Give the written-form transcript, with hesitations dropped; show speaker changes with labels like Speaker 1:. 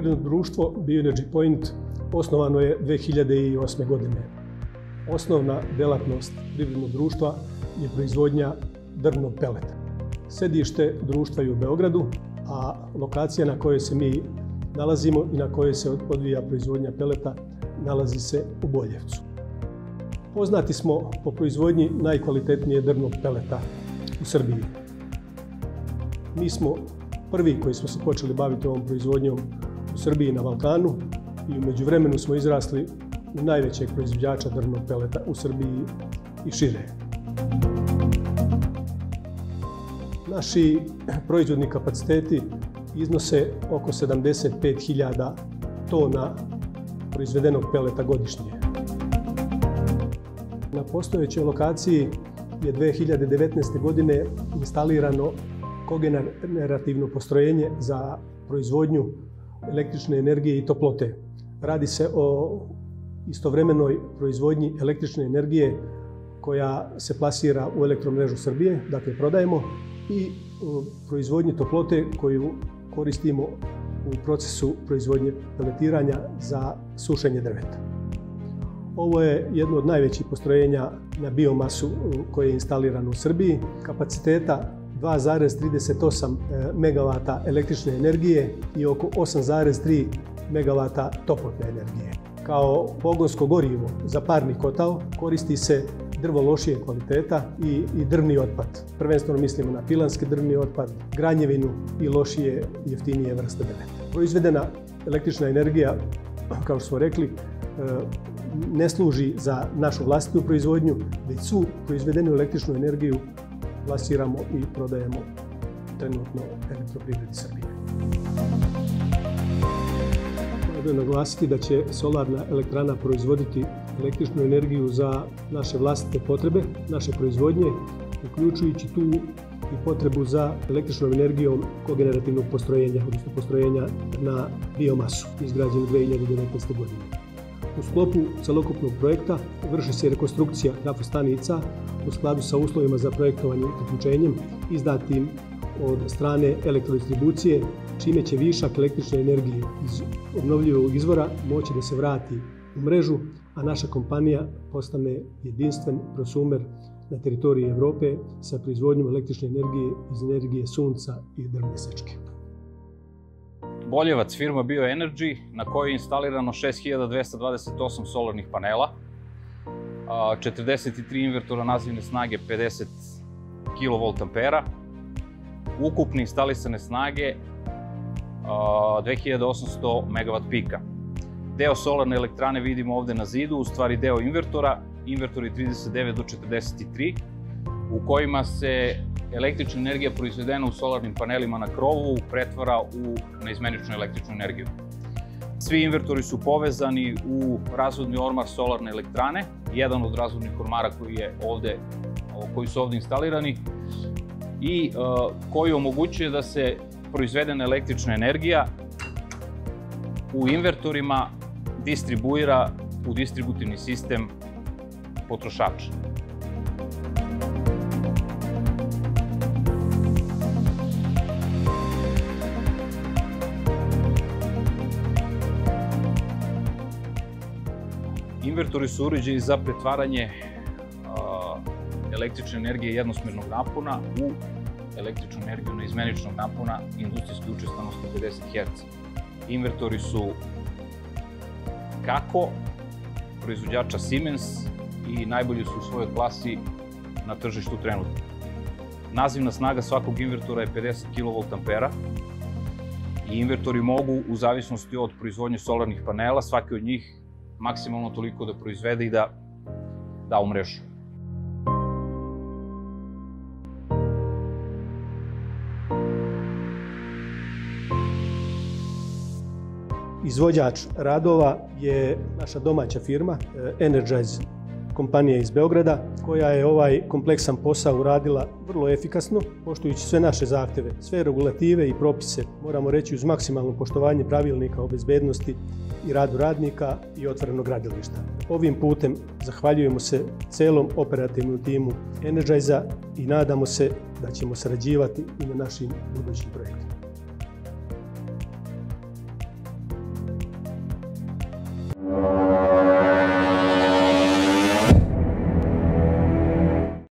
Speaker 1: Privredno društvo Bioenergy Point osnovano je 2008. godine. Osnovna delatnost privrednog društva je proizvodnja drvnog peleta. Sedište društva je u Beogradu, a lokacija na kojoj se mi nalazimo i na kojoj se odvija proizvodnja peleta nalazi se u Boljevcu. Poznati smo po proizvodnji najkvalitetnije drvnog peleta u Srbiji. Mi smo prvi koji smo se počeli baviti ovom proizvodnjom u Srbiji i na Balkanu i u međuvremenu smo izrasli u najvećeg proizvođača drvnog peleta u Srbiji i šire. Naši proizvodni kapaciteti iznose oko 75.000 tona proizvedenog peleta godišnje. Na postojećoj lokaciji je 2019. godine instalirano kogenerativno postrojenje za proizvodnju električne energije i toplote. Radi se o istovremenoj proizvodnji električne energije koja se plasira u elektromrežu Srbije, dakle prodajemo, i proizvodnji toplote koju koristimo u procesu proizvodnje peletiranja za sušenje drveta. Ovo je jedno od najvećih postrojenja na biomasu koje je instalirano u Srbiji, kapaciteta 2,38 MW električne energije i oko 8,3 MW toplotne energije. Kao pogonsko gorivo za parni kotao koristi se drvo lošije kvaliteta i drvni otpad. Prvenstveno mislimo na pilanski drvni otpad, granjevinu i lošije, jeftinije vrste drveta. Proizvedena električna energija, kao što smo rekli, ne služi za našu vlastitu proizvodnju, već svu proizvedenu električnu energiju plasiramo i prodajemo trenutno Elektroprivredi Srbije. Treba naglasiti da će solarna elektrana proizvoditi električnu energiju za naše vlastite potrebe, naše proizvodnje, uključujući tu i potrebu za električnom energijom kogenerativnog postrojenja, odnosno postrojenja na biomasu, izgrađeno 2019. godine. U sklopu celokupnog projekta vrši se rekonstrukcija trafostanica u skladu sa uslovima za projektovanje priključenjem izdatim od strane elektrodistribucije, čime će višak električne energije iz obnovljivog izvora moći da se vrati u mrežu, a naša kompanija postane jedinstven prosumer na teritoriji Evrope sa proizvodnjom električne energije iz energije sunca i drvne sečke.
Speaker 2: Boljevac, firma Bioenergy, na kojoj je instalirano 6228 solarnih panela, 43 invertora nazivne snage 50 kV, ukupne instalisane snage 2800 MW pika. Deo solarne elektrane vidimo ovde na zidu, u stvari deo invertora, invertori 39 do 43, u kojima se električna energija proizvedena u solarnim panelima na krovu pretvara u neizmeničnu električnu energiju. Svi invertori su povezani u razvodni ormar solarne elektrane, jedan od razvodnih ormara koji su ovde instalirani i koji omogućuje da se proizvedena električna energija u invertorima distribuira u distributivni sistem potrošača. Invertori su uređeni za pretvaranje električne energije jednosmernog napona u električnu energiju neizmeničnog napona industrijske učestanosti 50 Hz. Invertori su kako proizvođača Siemens i najbolji su u svojoj klasi na tržištu trenutno. Nazivna snaga svakog invertora je 50 kV i invertori mogu, u zavisnosti od proizvodnje solarnih panela, svaki od njih maksimalno toliko da proizvede i da da u mrežu.
Speaker 1: Izvođač radova je naša domaća firma Energize, kompanija iz Beograda, koja je ovaj kompleksan posao uradila vrlo efikasno, poštujući sve naše zahteve, sve regulative i propise, moramo reći uz maksimalno poštovanje pravilnika o bezbednosti i radu radnika i otvorenog gradilišta. Ovim putem zahvaljujemo se celom operativnom timu Energize i nadamo se da ćemo sarađivati i na našim budućim projektima.